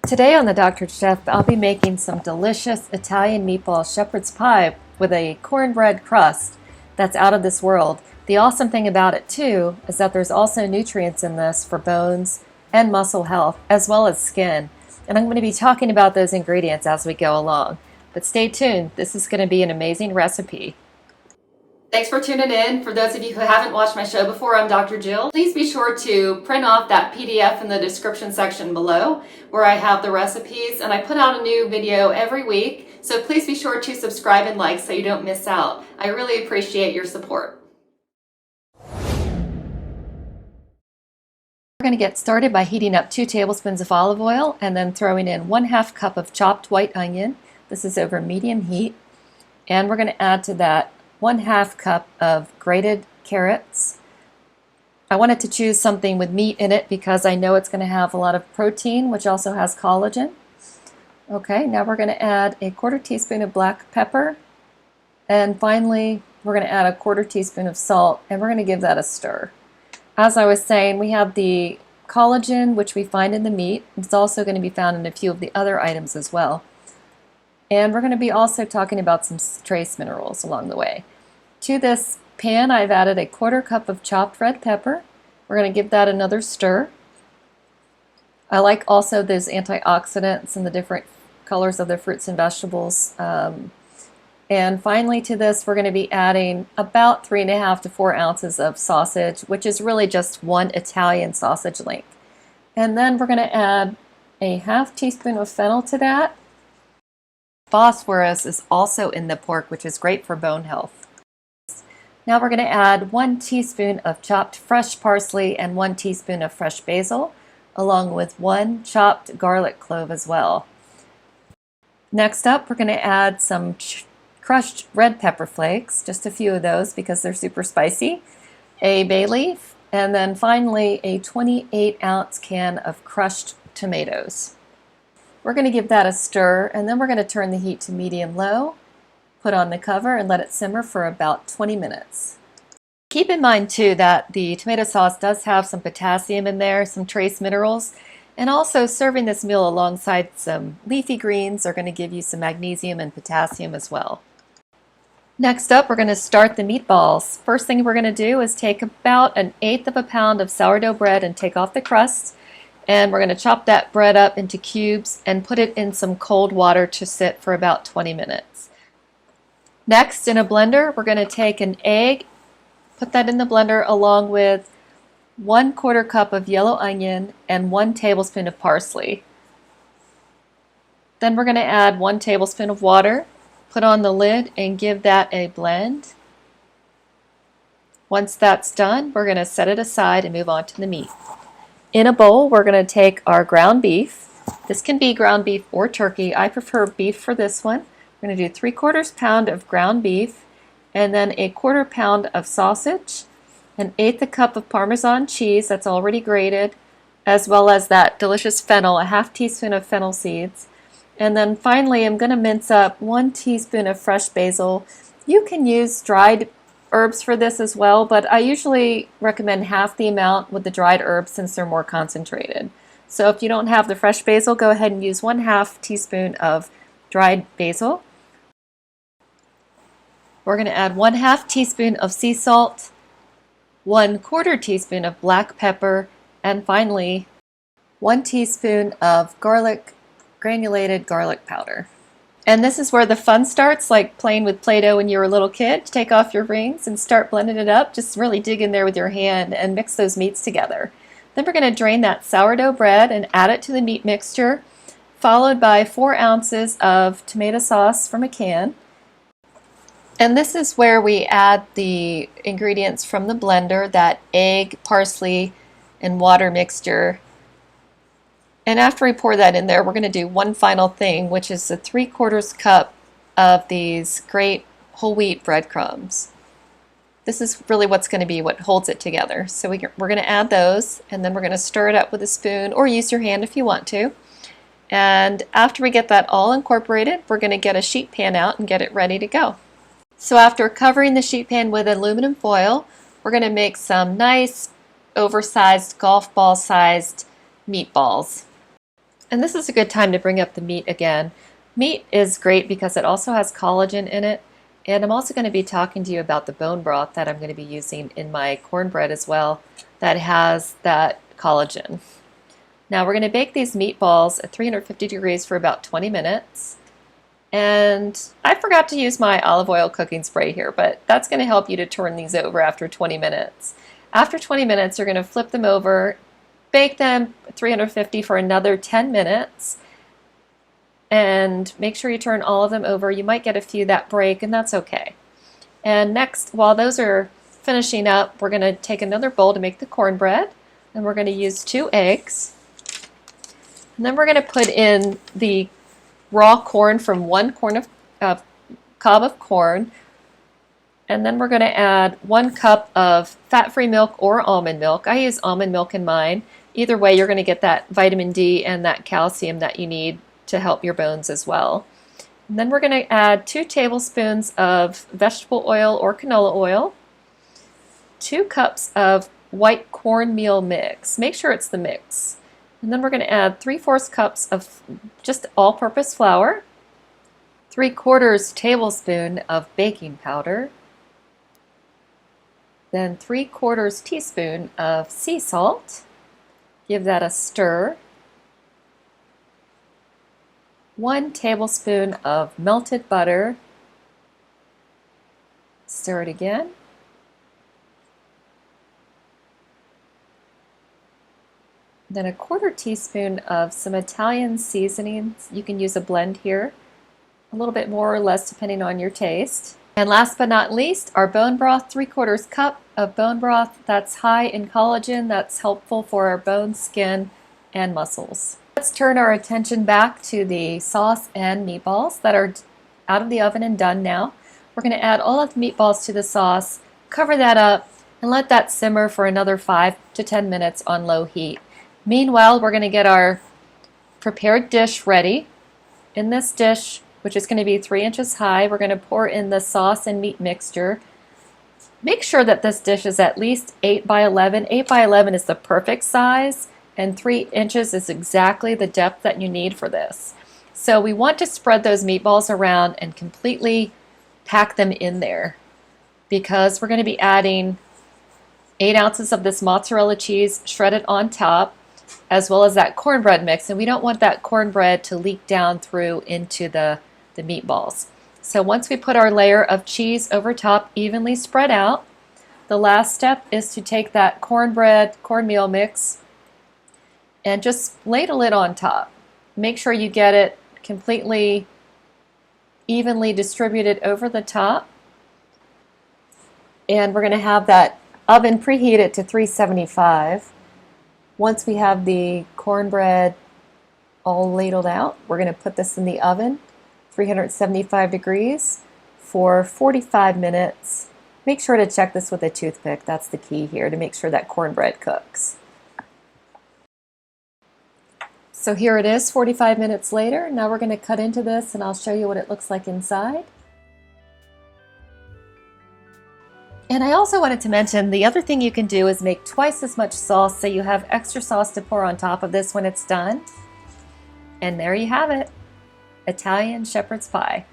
Today on the Dr. Chef, I'll be making some delicious Italian meatball shepherd's pie with a cornbread crust that's out of this world. The awesome thing about it too is that there's also nutrients in this for bones and muscle health as well as skin. And I'm going to be talking about those ingredients as we go along. But stay tuned, this is going to be an amazing recipe. Thanks for tuning in. For those of you who haven't watched my show before, I'm Dr. Jill. Please be sure to print off that PDF in the description section below where I have the recipes, and I put out a new video every week, so please be sure to subscribe and like so you don't miss out. I really appreciate your support. We're going to get started by heating up 2 tablespoons of olive oil and then throwing in 1/2 cup of chopped white onion. This is over medium heat. And we're going to add to that 1/2 cup of grated carrots. I wanted to choose something with meat in it because I know it's going to have a lot of protein, which also has collagen. Okay, now we're going to add a 1/4 teaspoon of black pepper. And finally, we're going to add a 1/4 teaspoon of salt, and we're going to give that a stir. As I was saying, we have the collagen, which we find in the meat. It's also going to be found in a few of the other items as well. And we're going to be also talking about some trace minerals along the way. To this pan, I've added a 1/4 cup of chopped red pepper. We're going to give that another stir. I like also those antioxidants and the different colors of the fruits and vegetables. And finally to this, we're going to be adding about 3.5 to 4 ounces of sausage, which is really just 1 Italian sausage link. And then we're going to add a 1/2 teaspoon of fennel to that. Phosphorus is also in the pork, which is great for bone health. Now we're going to add 1 teaspoon of chopped fresh parsley and 1 teaspoon of fresh basil, along with 1 chopped garlic clove as well. Next up, we're going to add some crushed red pepper flakes, just a few of those because they're super spicy, a bay leaf, and then finally a 28-ounce can of crushed tomatoes. We're going to give that a stir, and then we're going to turn the heat to medium-low, put on the cover, and let it simmer for about 20 minutes. Keep in mind, too, that the tomato sauce does have some potassium in there, some trace minerals, and also serving this meal alongside some leafy greens are going to give you some magnesium and potassium as well. Next up, we're going to start the meatballs. First thing we're going to do is take about 1/8 of a pound of sourdough bread and take off the crust. And we're going to chop that bread up into cubes and put it in some cold water to sit for about 20 minutes. Next, in a blender, we're going to take an egg, put that in the blender along with 1/4 cup of yellow onion and 1 tablespoon of parsley. Then we're going to add 1 tablespoon of water, put on the lid, and give that a blend. Once that's done, we're going to set it aside and move on to the meat. In a bowl, we're going to take our ground beef. This can be ground beef or turkey. I prefer beef for this one. We're going to do 3/4 pound of ground beef, and then a 1/4 pound of sausage, 1/8 a cup of Parmesan cheese that's already grated, as well as that delicious fennel, a 1/2 teaspoon of fennel seeds. And then finally, I'm going to mince up 1 teaspoon of fresh basil. You can use dried herbs for this as well, but I usually recommend half the amount with the dried herbs since they're more concentrated. So if you don't have the fresh basil, go ahead and use 1/2 teaspoon of dried basil. We're going to add 1/2 teaspoon of sea salt, 1/4 teaspoon of black pepper, and finally 1 teaspoon of granulated garlic powder. And this is where the fun starts, like playing with Play-Doh when you were a little kid. Take off your rings and start blending it up. Just really dig in there with your hand and mix those meats together. Then we're going to drain that sourdough bread and add it to the meat mixture, followed by 4 ounces of tomato sauce from a can. And this is where we add the ingredients from the blender, that egg, parsley, and water mixture. And after we pour that in there, we're going to do one final thing, which is a 3/4 cup of these great whole wheat breadcrumbs. This is really what's going to be what holds it together. So we're going to add those, and then we're going to stir it up with a spoon, or use your hand if you want to. And after we get that all incorporated, we're going to get a sheet pan out and get it ready to go. So after covering the sheet pan with aluminum foil, we're going to make some nice oversized golf ball sized meatballs. And this is a good time to bring up the meat again. Meat is great because it also has collagen in it. And I'm also going to be talking to you about the bone broth that I'm going to be using in my cornbread as well that has that collagen. Now we're going to bake these meatballs at 350 degrees for about 20 minutes. And I forgot to use my olive oil cooking spray here, but that's going to help you to turn these over after 20 minutes. After 20 minutes, you're going to flip them over, bake them at 350 for another 10 minutes. And make sure you turn all of them over. You might get a few that break, and that's okay. And next, while those are finishing up, we're going to take another bowl to make the cornbread, and we're going to use 2 eggs. And then we're going to put in the raw corn from 1 cob of corn, and then we're going to add 1 cup of fat-free milk or almond milk. I use almond milk in mine. Either way, you're going to get that vitamin D and that calcium that you need to help your bones as well. And then we're going to add 2 tablespoons of vegetable oil or canola oil, 2 cups of white cornmeal mix. Make sure it's the mix. And then we're going to add 3/4 cups of just all-purpose flour, 3/4 tablespoon of baking powder, then 3/4 teaspoon of sea salt. Give that a stir. 1 tablespoon of melted butter. Stir it again. Then a 1/4 teaspoon of some Italian seasonings. You can use a blend here, a little bit more or less depending on your taste. And last but not least, our bone broth, 3/4 cup of bone broth that's high in collagen, that's helpful for our bones, skin, and muscles. Let's turn our attention back to the sauce and meatballs that are out of the oven and done now. We're going to add all of the meatballs to the sauce, cover that up, and let that simmer for another 5 to 10 minutes on low heat. Meanwhile, we're going to get our prepared dish ready. In this dish, which is going to be 3 inches high, we're going to pour in the sauce and meat mixture. Make sure that this dish is at least 8 by 11. 8 by 11 is the perfect size, and 3 inches is exactly the depth that you need for this. So we want to spread those meatballs around and completely pack them in there because we're going to be adding 8 ounces of this mozzarella cheese shredded on top, as well as that cornbread mix, and we don't want that cornbread to leak down through into the meatballs. So once we put our layer of cheese over top, evenly spread out, the last step is to take that cornmeal mix and just ladle it on top. Make sure you get it completely evenly distributed over the top. And we're going to have that oven preheated to 375. Once we have the cornbread all ladled out, we're going to put this in the oven, 375 degrees for 45 minutes. Make sure to check this with a toothpick. That's the key here to make sure that cornbread cooks. So here it is 45 minutes later. Now we're going to cut into this and I'll show you what it looks like inside. And I also wanted to mention the other thing you can do is make twice as much sauce so you have extra sauce to pour on top of this when it's done. And there you have it, Italian shepherd's pie.